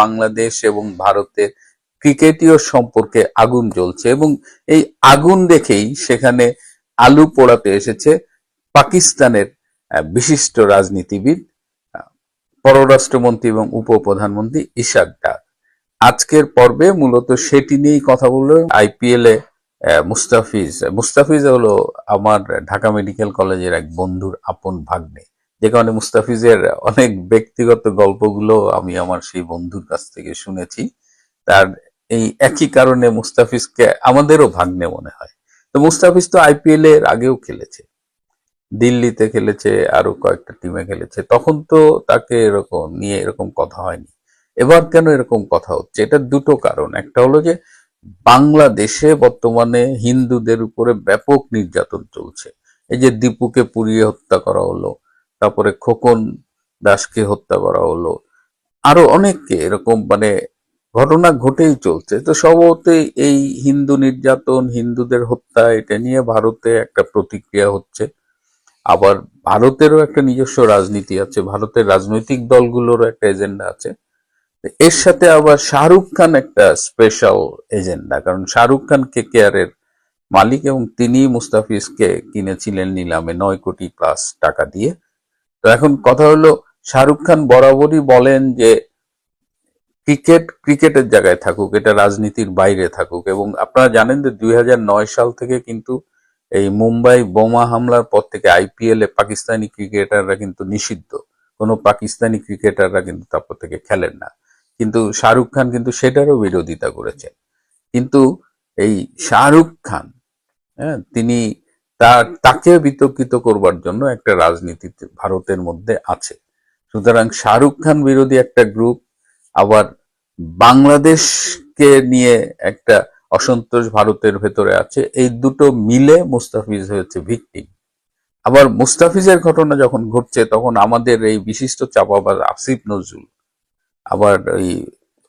বাংলাদেশ এবং ভারতের ক্রিকেটীয় সম্পর্কে আগুন জ্বলছে এবং এই আগুন দেখেই সেখানে আলু পোড়াতে এসেছে পাকিস্তানের বিশিষ্ট রাজনীতিবিদ, পররাষ্ট্রমন্ত্রী এবং উপপ্রধানমন্ত্রী ইশাক ডার। আজকের পর্বে মূলত সেটি নিয়েই কথা বলবো। আইপিএল এ মুস্তাফিজ হলো আমার ঢাকা মেডিকেল কলেজের এক বন্ধুর আপন ভাগ্নে, যে কারণে মুস্তাফিজের অনেক ব্যক্তিগত গল্পগুলো আমি আমার সেই বন্ধুর কাছ থেকে শুনেছি। তার এই একই কারণে মুস্তাফিজকে আমাদেরও ভাগ্নে মনে হয়। তো মুস্তাফিজ তো আইপিএল এর আগেও খেলেছে, দিল্লিতে খেলেছে, আরো কয়েকটা টিমে খেলেছে, তখন তো তাকে এরকম নিয়ে এরকম কথা হয়নি। এবার কেন এরকম কথা হচ্ছে? এটার দুটো কারণ। একটা হলো যে বাংলাদেশে বর্তমানে হিন্দুদের উপরে ব্যাপক নির্যাতন চলছে। এই যে দীপুকে পুড়িয়ে হত্যা করা হলো, তারপরে খোকন দাসকে হত্যা করা হলো, আরো অনেককে এরকম ঘটনা ঘটেই চলছে। তো সবতেই এই হিন্দু নির্যাতন, হিন্দুদের হত্যা, এটা নিয়ে ভারতে একটা প্রতিক্রিয়া হচ্ছে। আবার ভারতেরও একটা নিজস্ব রাজনীতি আছে, ভারতের রাজনৈতিক দলগুলোরও একটা এজেন্ডা আছে। এর সাথে আবার শাহরুখ খান একটা স্পেশাল এজেন্ডা, কারণ শাহরুখ খান কেকেআর এর মালিক এবং তিনি মুস্তাফিজকে কিনেছিলেন নিলামে 9 কোটি প্লাস টাকা দিয়ে। তো এখন কথা হলো, শাহরুখ খান বরাবরই বলেন যে ক্রিকেটের জায়গায় থাকুক, এটা রাজনীতির বাইরে থাকুক। এবং আপনারা জানেন যে 2009 সাল থেকে কিন্তু এই মুম্বাই বোমা হামলার পর থেকে আইপিএল এ পাকিস্তানি ক্রিকেটাররা কিন্তু নিষিদ্ধ। কোনো পাকিস্তানি ক্রিকেটাররা কিন্তু তারপর থেকে খেলেন না। কিন্তু শাহরুখ খান কিন্তু সেটারও বিরোধিতা করেছেন। কিন্তু এই শাহরুখ খান, হ্যাঁ, তিনি তাকে বিতর্কিত করবার জন্য একটা রাজনীতি ভারতের মধ্যে আছে। সুতরাং শাহরুখ খান বিরোধী একটা গ্রুপ, আবার বাংলাদেশকে নিয়ে একটা অসন্তোষ ভারতের ভেতরে আছে। এই দুটো মিলে মুস্তাফিজ হয়েছে ভিকটিম। আবার মুস্তাফিজের ঘটনা যখন ঘটছে তখন আমাদের এই বিশিষ্ট চাপাবাজ আসিফ নজরুল, আবার ওই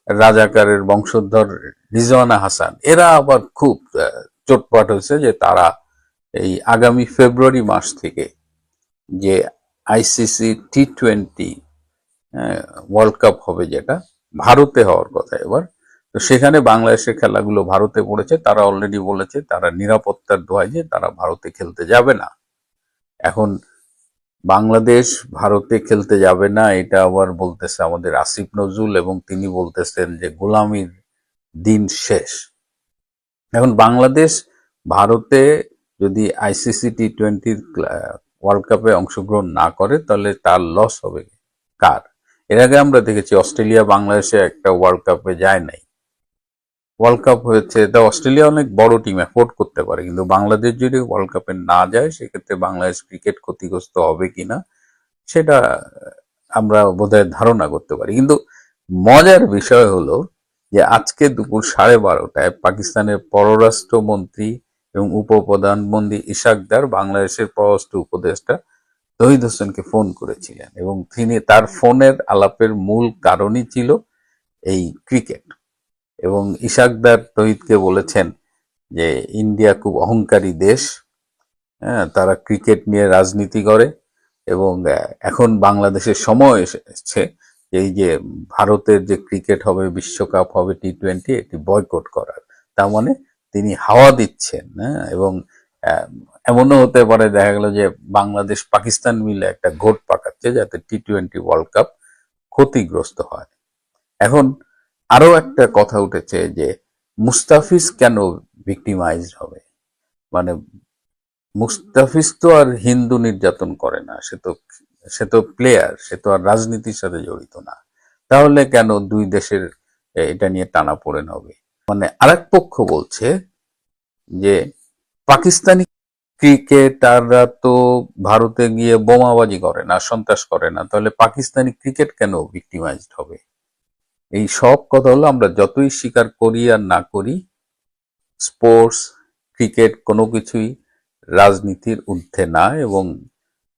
রাজাকারের বংশধর রিজওয়ানা হাসান, এরা আবার খুব চোটপাট হয়েছে যে তারা এই আগামী ফেব্রুয়ারি মাস থেকে যে আইসিসি টি-20 ওয়ার্ল্ড কাপ হবে, যেটা ভারতে হওয়ার কথা এবার, তো সেখানে বাংলাদেশের খেলাগুলো ভারতে পড়েছে। তারা অলরেডি বলেছে তারা নিরাপত্তার দোহাই যে তারা ভারতে খেলতে যাবে না। এখন বাংলাদেশ ভারতে খেলতে যাবে না, এটা আবার বলতেছে আমাদের আসিফ নজরুল, এবং তিনি বলতেছেন যে গোলামির দিন শেষ। এখন বাংলাদেশ ভারতে যদি আইসিসি টি-20 ওয়ার্ল্ড কাপে অংশগ্রহণ না করে তাহলে তার লস হবে কার? এর আগে আমরা দেখেছি অস্ট্রেলিয়া বাংলাদেশে একটা ওয়ার্ল্ড কাপে যায় নাই। ওয়ার্ল্ড কাপ হয়েছে, তা অস্ট্রেলিয়া অনেক বড় টিম, অ্যাফোর্ড করতে পারে, কিন্তু বাংলাদেশ যদি ওয়ার্ল্ড কাপে না যায় সেক্ষেত্রে বাংলাদেশ ক্রিকেট ক্ষতিগ্রস্ত হবে কিনা সেটা আমরা বোধহয় ধারণা করতে পারি। কিন্তু মজার বিষয় হলো যে আজকে দুপুর 12:30টায় পাকিস্তানের পররাষ্ট্রমন্ত্রী এবং উপপ্রধানমন্ত্রী ইশাক ডার বাংলাদেশের পররাষ্ট্র উপদেষ্টা তহিদ হোসেনকে ফোন করেছিলেন, এবং তিনি তার ফোনের আলাপের মূল কারণই ছিল এই ক্রিকেট। এবং ইশাক ডার তহিদকে বলেছেন যে ইন্ডিয়া খুব অহংকারী দেশ, হ্যাঁ, তারা ক্রিকেট নিয়ে রাজনীতি করে, এবং এখন বাংলাদেশের সময় এসেছে এই যে ভারতের যে ক্রিকেট হবে, বিশ্বকাপ হবে, টি-20, এটি বয়কট করার। তার মানে তিনি হাওয়া দিচ্ছেন, হ্যাঁ। এবং এমনও হতে পারে, দেখা গেল যে বাংলাদেশ পাকিস্তান মিলে একটা ঘোট পাকাচ্ছে যাতে টি-20 ওয়ার্ল্ড কাপ ক্ষতিগ্রস্ত হয়। এখন আরো একটা কথা উঠেছে যে মুস্তাফিজ কেন ভিক্টিমাইজড হবে। মানে মুস্তাফিজ তো আর হিন্দু নির্যাতন করে না, সে তো প্লেয়ার, সে তো আর রাজনীতির সাথে জড়িত না। তাহলে কেন দুই দেশের এটা নিয়ে টানাপোড়েন হবে? আরেক পক্ষ বলছে যে পাকিস্তানি ক্রিকেটাররা তো ভারতে গিয়ে বোমাবাজি করে না, সন্ত্রাস করে না, তাহলে পাকিস্তানি ক্রিকেট কেন ভিক্টিমাইজড হবে? এই সব কথা হলো, আমরা যতই স্বীকার করি আর না করি, স্পোর্টস, ক্রিকেট কোনো কিছুই রাজনীতির ঊর্ধ্বে না। এবং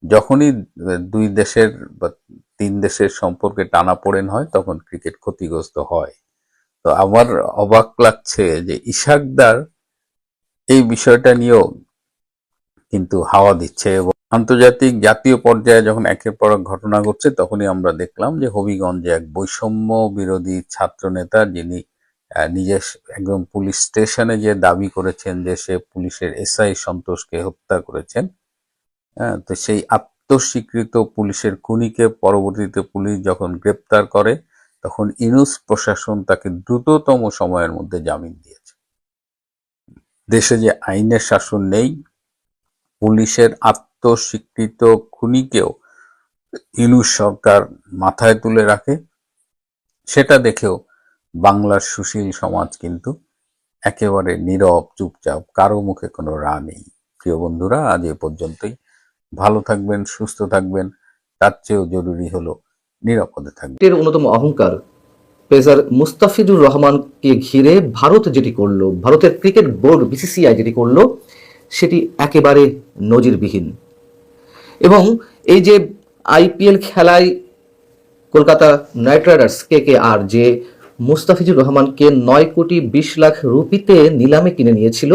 যখনই দুই দেশের বা তিন দেশের সম্পর্কে টানাপোড়েন হয় তখন ক্রিকেট ক্ষতিগ্রস্ত হয়। তো আমার অবাক লাগছে যে ইশাক ডার এই বিষয়টা নিয়েও কিন্তু হাওয়া দিচ্ছে। এবং আন্তর্জাতিক জাতীয় পর্যায়ে যখন একের পর এক ঘটনা ঘটছে, তখনই আমরা দেখলাম যে হবিগঞ্জে এক বৈষম্য বিরোধী ছাত্র নেতা, যিনি নিজে একদম পুলিশ স্টেশনে যে দাবি করেছেন যে সে পুলিশের এসআই সন্তোষকে হত্যা করেছেন, তো সেই আত্মস্বীকৃত পুলিশের খুনিকে পরবর্তীতে পুলিশ যখন গ্রেপ্তার করে, তখন ইউনূস প্রশাসন তাকে দ্রুততম সময়ের মধ্যে জামিন দিয়েছে। দেশে যে আইনের শাসন নেই, পুলিশের আত্মস্বীকৃত খুনিকেও ইউনূস সরকার মাথায় তুলে রাখে, সেটা দেখেও বাংলার সুশীল সমাজ কিন্তু একেবারে নীরব, চুপচাপ, কারো মুখে কোনো রা নেই। প্রিয় বন্ধুরা, আজ এ পর্যন্তই। ভালো থাকবেন, সুস্থ থাকবেন, তার চেয়েও জরুরি হলো নিরাপদে থাকবেন। এর অন্যতম অহংকার পেসার মুস্তাফিজুর রহমানকে ঘিরে ভারত যেটি করলো, ভারতের ক্রিকেট বোর্ড বিসিসিআই যেটি করলো, সেটি একেবারে নজিরবিহীন। এবং এই যে আইপিএল খেলায় কলকাতা নাইট রাইডার্স KKR যে মুস্তাফিজুর রহমানকে 9,20,00,000 রুপিতে নিলামে কিনে নিয়েছিল,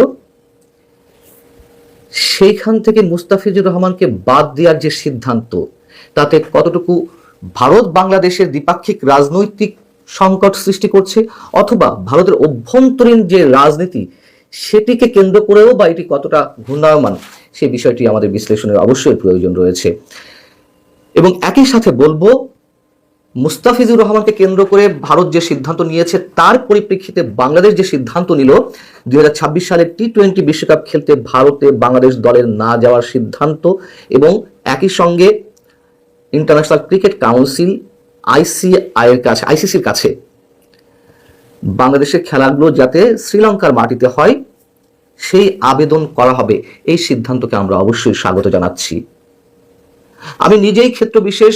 সেইখান থেকে মুস্তাফিজুর রহমানকে বাদ দেওয়ার যে সিদ্ধান্ত, তাতে কতটুকু ভারত বাংলাদেশের দ্বিপাক্ষিক রাজনৈতিক সংকট সৃষ্টি করছে, অথবা ভারতের অভ্যন্তরীণ যে রাজনীতি সেটিকে কেন্দ্র করেও বা এটি কতটা ঘূর্ণায়মান, সে বিষয়টি আমাদের বিশ্লেষণের অবশ্যই প্রয়োজন রয়েছে। এবং একই সাথে বলবো, মুস্তাফিজুর রহমানকে কেন্দ্র করে ভারত যে সিদ্ধান্ত নিয়েছে, তার পরিপ্রেক্ষিতে বাংলাদেশ যে সিদ্ধান্ত নিল 2026 সালের T20 বিশ্বকাপ খেলতে ভারতে বাংলাদেশ দলের না যাওয়ার সিদ্ধান্ত, এবং একই সঙ্গে ইন্টারন্যাশনাল ক্রিকেট কাউন্সিল ICCর কাছে বাংলাদেশের খেলাগুলো যাতে শ্রীলঙ্কার মাটিতে হয় সেই আবেদন করা হবে, এই সিদ্ধান্তকে আমরা অবশ্যই স্বাগত জানাচ্ছি। আমি নিজেই ক্ষেত্র বিশেষ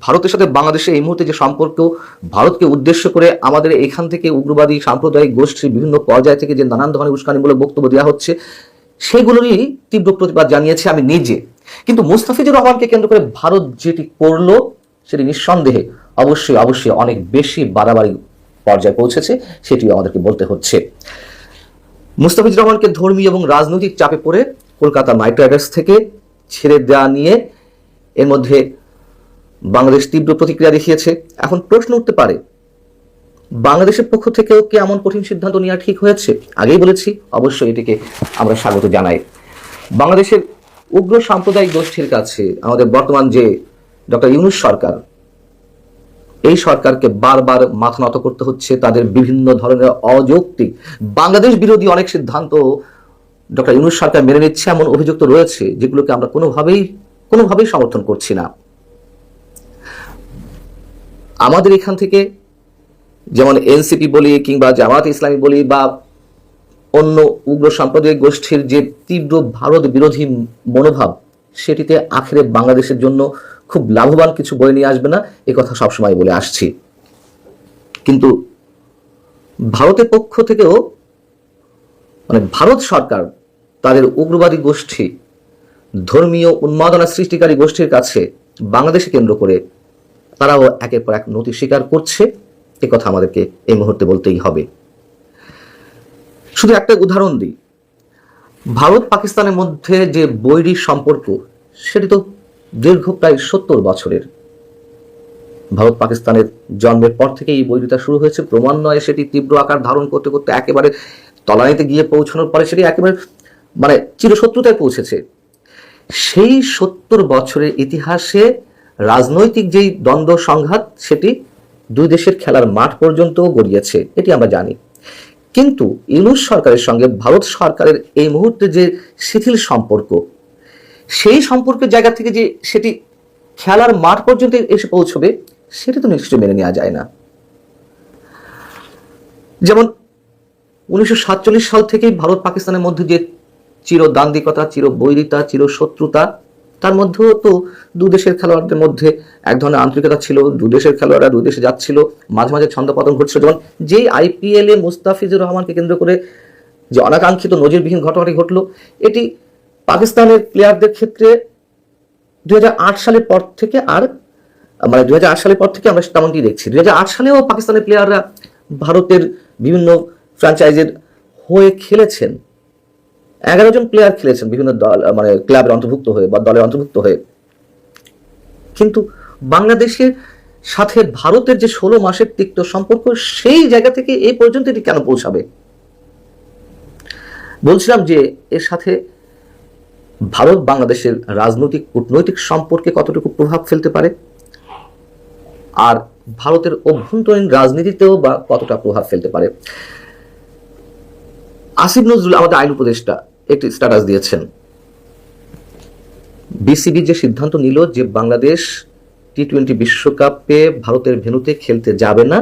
ভারতের সাথে বাংলাদেশের এই মুহূর্তে যে সম্পর্ক, ভারতকে উদ্দেশ্য করে আমাদের এখান থেকে উগ্রবাদী সাম্প্রদায়িক গোষ্ঠীর বিভিন্ন পর্যায় থেকে যে নানান ধরনের উস্কানিমূলক বক্তব্য দেওয়া হচ্ছে, সেগুলোরই তীব্র প্রতিবাদ জানিয়েছি আমি নিজে। কিন্তু মুস্তাফিজুর রহমানকে কেন্দ্র করে ভারত যেটি করলো, সেটি নিঃসন্দেহে অবশ্যই অনেক বেশি বাড়াবাড়ি পর্যায়ে পৌঁছেছে, সেটিও আমাদেরকে বলতে হচ্ছে। মুস্তাফিজুর রহমানকে ধর্মীয় এবং রাজনৈতিক চাপে পড়ে কলকাতা নাইট রাইডার্স থেকে ছেড়ে দেওয়া নিয়ে এর মধ্যে বাংলাদেশ তীব্র প্রতিক্রিয়া দেখিয়েছে। এখন প্রশ্ন উঠতে পারে, বাংলাদেশের পক্ষ থেকেও কি এমন কঠিন সিদ্ধান্ত নেওয়া ঠিক হয়েছে? আগেই বলেছি, অবশ্যই এটিকে আমরা স্বাগত জানাই। বাংলাদেশের উগ্র সাম্প্রদায়িক গোষ্ঠীর কাছে আমাদের বর্তমান যে ডক্টর ইউনূস সরকার, এই সরকারকে বারবার মাথা নত করতে হচ্ছে। তাদের বিভিন্ন ধরনের অযৌক্তিক বাংলাদেশ বিরোধী অনেক সিদ্ধান্ত ডক্টর ইউনূস সরকার মেনে নিচ্ছে, এমন অভিযোগ তো রয়েছে, যেগুলোকে আমরা কোনোভাবেই সমর্থন করছি না। আমাদের এখান থেকে যেমন এনসিপি বলি কিংবা জামাত ইসলামী বলি বা অন্য উগ্র সাম্প্রদায়িক গোষ্ঠীর যে তীব্র ভারত বিরোধী মনোভাব, সেটিতে আখেরে বাংলাদেশের জন্য খুব লাভবান কিছু বয়ে নিয়ে আসবে না, এ কথা সবসময় বলে আসছি। কিন্তু ভারতের পক্ষ থেকেও ভারত সরকার তাদের উগ্রবাদী গোষ্ঠী, ধর্মীয় উন্মাদনা সৃষ্টিকারী গোষ্ঠীর কাছে বাংলাদেশকে কেন্দ্র করে তারাও একের পর এক নতি স্বীকার করছে, এ কথা আমাদেরকে এই মুহূর্তে বলতেই হবে। শুধু একটা উদাহরণ দিই, ভারত পাকিস্তানের মধ্যে যে বৈরী সম্পর্ক, সেটি তো দীর্ঘ প্রায় 70 বছরের। ভারত পাকিস্তানের জন্মের পর থেকে এই বৈরিতা শুরু হয়েছে, ক্রমান্বয়ে সেটি তীব্র আকার ধারণ করতে করতে একেবারে তলানিতে গিয়ে পৌঁছানোর পরে সেটি একেবারে চিরশত্রুতায় পৌঁছেছে। সেই 70 বছরের ইতিহাসে রাজনৈতিক যেই দ্বন্দ্ব সংঘাত, সেটি দুই দেশের খেলার মাঠ পর্যন্ত গড়িয়েছে, এটি আমরা জানি। কিন্তু ইউনূস সরকারের সঙ্গে ভারত সরকারের এই মুহূর্তে যে শিথিল সম্পর্ক, সেই সম্পর্কের জায়গা থেকে যে সেটি খেলার মাঠ পর্যন্ত এসে পৌঁছবে, সেটি তো নিশ্চয়ই মেনে নেওয়া যায় না। যেমন 1947 সাল থেকেই ভারত পাকিস্তানের মধ্যে যে চিরদান্দিকতা, চিরবৈরিতা, চিরশত্রুতা, তার মধ্যেও তো দুদেশের খেলোয়াড়দের মধ্যে এক ধরনের আন্তরিকতা ছিল। দুদেশের খেলোয়াড়রা দুই দেশে যাচ্ছিল, মাঝে মাঝে ছন্দপতন ঘটছিল। যেমন যেই IPL এ মুস্তাফিজুর রহমানকে কেন্দ্র করে যে অনাকাঙ্ক্ষিত নজিরবিহীন ঘটনাটি ঘটলো, এটি পাকিস্তানের প্লেয়ারদের ক্ষেত্রে 2008 সালের পর থেকে আমরা তেমনটি দেখছি। 2008 সালেও পাকিস্তানের প্লেয়াররা ভারতের বিভিন্ন ফ্র্যাঞ্চাইজের হয়ে খেলেছেন। 11 জন প্লেয়ার খেলেছেন বিভিন্ন দল, মানে ক্লাবের অন্তর্ভুক্ত হয়ে বা দলের অন্তর্ভুক্ত হয়ে। কিন্তু বাংলাদেশের সাথে ভারতের যে 16 মাসের তিক্ত সম্পর্ক, সেই জায়গা থেকে এই পর্যন্ত এটি কেন পৌঁছাবে? বলছিলাম যে এর সাথে ভারত বাংলাদেশের রাজনৈতিক কূটনৈতিক সম্পর্কে কতটুকু প্রভাব ফেলতে পারে, আর ভারতের অভ্যন্তরীণ রাজনীতিতেও বা কতটা প্রভাব ফেলতে পারে। আসিফ নজরুল, আমাদের আইন উপদেষ্টা, একটি স্ট্যাটাস দিয়েছেন। বিসিবি যে সিদ্ধান্ত নিল যে বাংলাদেশ টি-20 বিশ্বকাপে ভারতের ভেন্যুতে খেলতে যাবে না,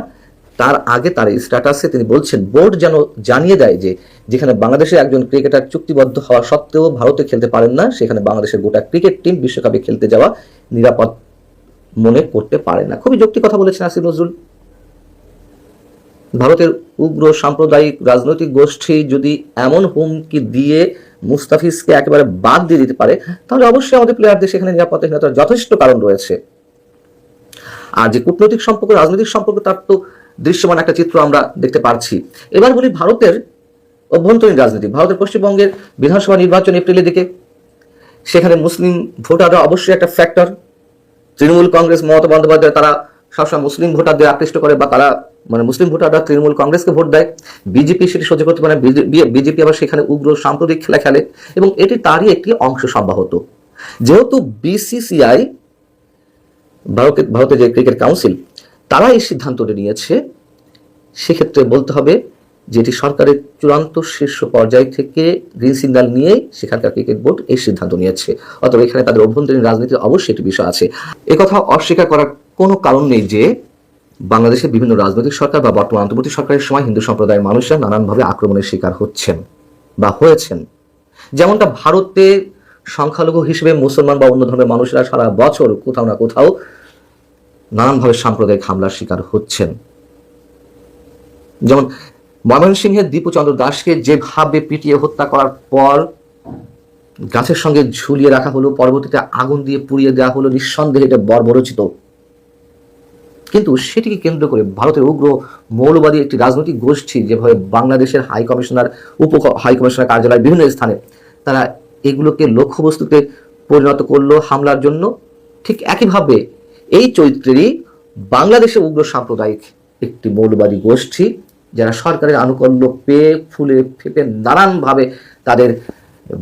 তার আগে তার স্ট্যাটাসে তিনি বলছেন বোর্ড যেন জানিয়ে দেয় যে যেখানে বাংলাদেশের একজন ক্রিকেটার চুক্তিবদ্ধ হওয়া সত্ত্বেও ভারতে খেলতে পারেন না, সেখানে বাংলাদেশের গোটা ক্রিকেট টিম বিশ্বকাপে খেলতে যাওয়া নিরাপদ মনে করতে পারে না। খুবই যৌক্তিক কথা বলেছেন আসিফ নজরুল। ভারতের উগ্র সাম্প্রদায়িক রাজনৈতিক গোষ্ঠী যদি এমন হুমকি দিয়ে মুস্তাফিজকে একেবারে বাদ দিয়ে দিতে পারে, তাহলে অবশ্যই আমাদের প্লেয়ারদের সেখানে নিরাপত্তাহীনতার যথেষ্ট কারণ রয়েছে। আর যে কূটনৈতিক সম্পর্ক, রাজনৈতিক সম্পর্ক, তার তো দৃশ্যমান একটা চিত্র আমরা দেখতে পাচ্ছি। এবার বলি ভারতের অভ্যন্তরীণ রাজনীতি। ভারতের পশ্চিমবঙ্গের বিধানসভা নির্বাচন এপ্রিলের দিকে, সেখানে মুসলিম ভোটাররা অবশ্যই একটা ফ্যাক্টর। তৃণমূল কংগ্রেস, মমতা বন্দ্যোপাধ্যায় তারা সবসময় মুসলিম ভোটারদের আকৃষ্ট করে, বা তারা মানে মুসলিম ভোটাররা তৃণমূল কংগ্রেসকে ভোট দেয়। বিজেপি সেটি সহ্য করতে পারে, বিজেপি আবার সেখানে উগ্র সাম্প্রদায়িক খেলা খেলে, এবং এটি তারই একটি অংশ সম্ভবত। যেহেতু বিসিসিআই, ভারতের যে ক্রিকেট কাউন্সিল, তারা এই সিদ্ধান্তটি নিয়েছে, সেক্ষেত্রে বলতে হবে যে এটি সরকারের চূড়ান্ত শীর্ষ পর্যায় থেকে গ্রিন সিগন্যাল নিয়ে সেখানকার ক্রিকেট বোর্ড এই সিদ্ধান্ত নিয়েছে। অতএব এখানে তাদের অভ্যন্তরীণ রাজনীতির অবশ্যই একটি বিষয় আছে। একথা অস্বীকার করার কোনো কারণ নেই যে বাংলাদেশের বিভিন্ন রাজনৈতিক সরকার বা বর্তমান অন্তর্বর্তী সরকারের সময় হিন্দু সম্প্রদায়ের মানুষরা নানানভাবে আক্রমণের শিকার হচ্ছেন বা হয়েছেন। যেমনটা ভারতে সংখ্যালঘু হিসেবে মুসলমান বা অন্য ধর্মের মানুষরা সারা বছর কোথাও না কোথাও নানানভাবে সাম্প্রদায়িক হামলার শিকার হচ্ছেন। যেমন ময়মনসিংহের দীপু চন্দ্র দাসকে যেভাবে পিটিয়ে হত্যা করার পর গাছের সঙ্গে ঝুলিয়ে রাখা হলো, পরবর্তীতে আগুন দিয়ে পুড়িয়ে দেওয়া হলো, নিঃসন্দেহে এটা বর্বরোচিত। কিন্তু সেটিকে কেন্দ্র করে ভারতের উগ্র মৌলবাদী একটি রাজনৈতিক গোষ্ঠী যেভাবে বাংলাদেশের হাই কমিশনার, উপ হাই কমিশনার কার্যালয়, বিভিন্ন স্থানে তারা এগুলোকে লক্ষ্যবস্তুতে পরিণত করলো হামলার জন্য, ঠিক একইভাবে এই চরিত্রেরই বাংলাদেশের উগ্র সাম্প্রদায়িক একটি মৌলবাদী গোষ্ঠী, যারা সরকারের আনুকূল্য পেয়ে ফুলে ফেপে নানানভাবে তাদের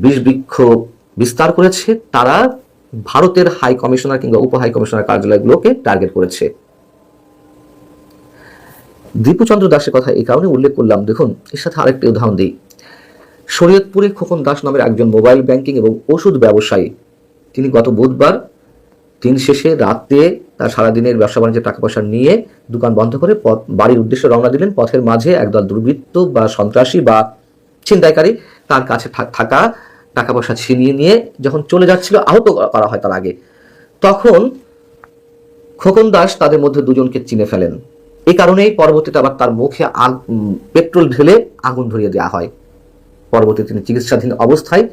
বিষবৃক্ষ বিস্তার করেছে, তারা ভারতের হাই কমিশনার কিংবা উপ হাই কমিশনার কার্যালয়গুলোকে টার্গেট করেছে। দীপুচন্দ্র দাসের কথা এই কারণে উল্লেখ করলাম, দেখুন এর সাথে আরেকটি উদাহরণ দিই। শরীয়তপুরে খোকন দাস নামের একজন মোবাইল ব্যাংকিং এবং ওষুধ ব্যবসায়ী, তিনি গত বুধবার দিন শেষে রাতে তার সারাদিনের ব্যবসা বাণিজ্যের টাকা পয়সা নিয়ে দোকান বন্ধ করে বাড়ির উদ্দেশ্যে রওনা দিলেন। পথের মাঝে একদল দুর্বৃত্ত বা সন্ত্রাসী বা ছিনতাইকারী তার কাছে থাকা টাকা পয়সা ছিনিয়ে নিয়ে যখন চলে যাচ্ছিল, আহত করা হয় তার আগে, তখন খোকন দাস তাদের মধ্যে দুজনকে চিনে ফেলেন। এই কারণেই পরবর্তীতে আবার তার মুখে পেট্রোল ঢেলে আগুন ধরিয়ে দেওয়া হয়। পরবর্তীতে তিনি চিকিৎসাধীন অবস্থায়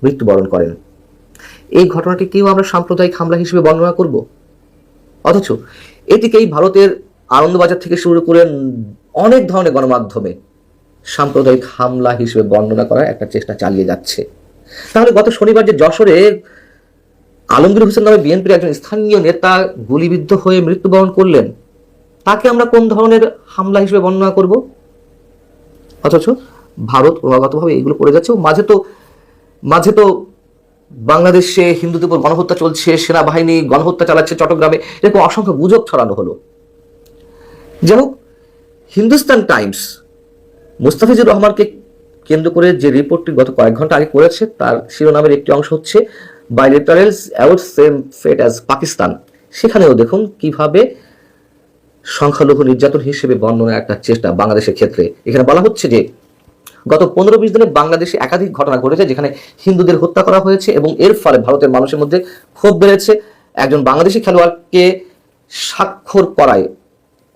মৃত্যুবরণ করেন। এই ঘটনাটি কেউ আমরা সাম্প্রদায়িক হামলা হিসেবে বর্ণনা করব, অথচ এটিকেই ভারতের আনন্দবাজার থেকে শুরু করে অনেক ধরনের গণমাধ্যমে সাম্প্রদায়িক হামলা হিসেবে বর্ণনা করার একটা চেষ্টা চালিয়ে যাচ্ছে। তাহলে গত শনিবার যে যশোরে আলমগীর হোসেন নামে বিএনপির একজন স্থানীয় নেতা গুলিবিদ্ধ হয়ে মৃত্যুবরণ করলেন, তাকে আমরা কোন ধরনের হামলা হিসেবে বর্ণনা করব? অথচ ভারত ক্রমাগতভাবে এইগুলো করে যাচ্ছে। মাঝে তো বাংলাদেশে হিন্দুদের উপর গণহত্যা চলছে, সেনাবাহিনী গণহত্যা চালাচ্ছে চট্টগ্রামে, এরকম অসংখ্য গুজব ছড়ানো হলো। যাই হোক, হিন্দুস্তান টাইমস মুস্তাফিজুর রহমানকে কেন্দ্র করে যে রিপোর্টটি গত কয়েক ঘন্টা আগে করেছে, তার শিরোনামের একটি অংশ হচ্ছে বাইলেটারালস অ্যাওয়ার্ড সেম ফেট অ্যাজ পাকিস্তান। সেখানেও দেখুন কিভাবে সংখ্যালঘু নির্যাতন হিসেবে বর্ণনা একটা চেষ্টা বাংলাদেশের ক্ষেত্রে। এখানে বলা হচ্ছে যে গত 15-20 দিনে বাংলাদেশে একাধিক ঘটনা ঘটেছে যেখানে হিন্দুদের হত্যা করা হয়েছে এবং এর ফলে ভারতের মানুষের মধ্যে ক্ষোভ বেড়েছে। একজন বাংলাদেশি খেলোয়াড়কে স্বাক্ষর করায়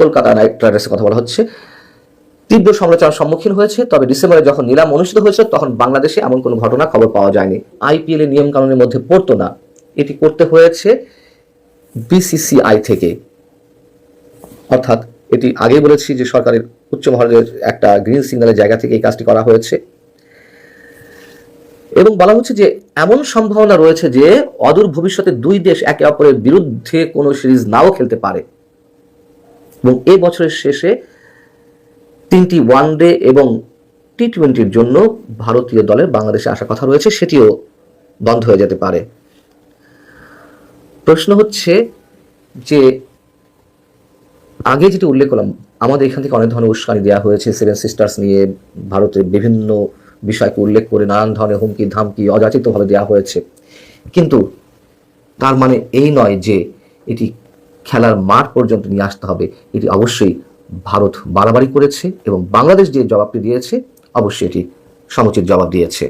কলকাতা নাইট রাইডার্সের কথা বলা হচ্ছে, তীব্র সমালোচনার সম্মুখীন হয়েছে। তবে ডিসেম্বরে যখন নিলাম অনুষ্ঠিত হয়েছে তখন বাংলাদেশে এমন কোনো ঘটনা খবর পাওয়া যায়নি। আইপিএল এর নিয়ম কানুনের মধ্যে পড়তো না, এটি করতে হয়েছে বিসিসিআই থেকে। অর্থাৎ এটি আগেই বলেছি যে সরকারের উচ্চ মহলের একটা গ্রিন সিগন্যালের জায়গা থেকে এই কাজটি করা হয়েছে। এবং বলা হচ্ছে যে এমন সম্ভাবনা রয়েছে যে অদূর ভবিষ্যতে দুই দেশ একে অপরের বিরুদ্ধে কোনো সিরিজ নাও খেলতে পারে, এবং এই বছরের শেষে 3টি ওয়ানডে এবং টি-20-র জন্য ভারতীয় দলের বাংলাদেশে আসার কথা রয়েছে, সেটিও বন্ধ হয়ে যেতে পারে। প্রশ্ন হচ্ছে যে আগে যেটি উল্লেখ করলাম, আমাদের এখান থেকে অনেক ধরনের উস্কানি দেওয়া হয়েছে সেভেন সিস্টার্স নিয়ে, ভারতের বিভিন্ন বিষয়কে উল্লেখ করে নানান ধরনের হুমকি ধামকি অযাচিতভাবে দেওয়া হয়েছে, কিন্তু তার মানে এই নয় যে এটি খেলার মাঠ পর্যন্ত নিয়ে আসতে হবে। এটি অবশ্যই ভারত বাড়াবাড়ি করেছে এবং বাংলাদেশ যে জবাবটি দিয়েছে অবশ্যই এটি সমুচিত জবাব দিয়েছে।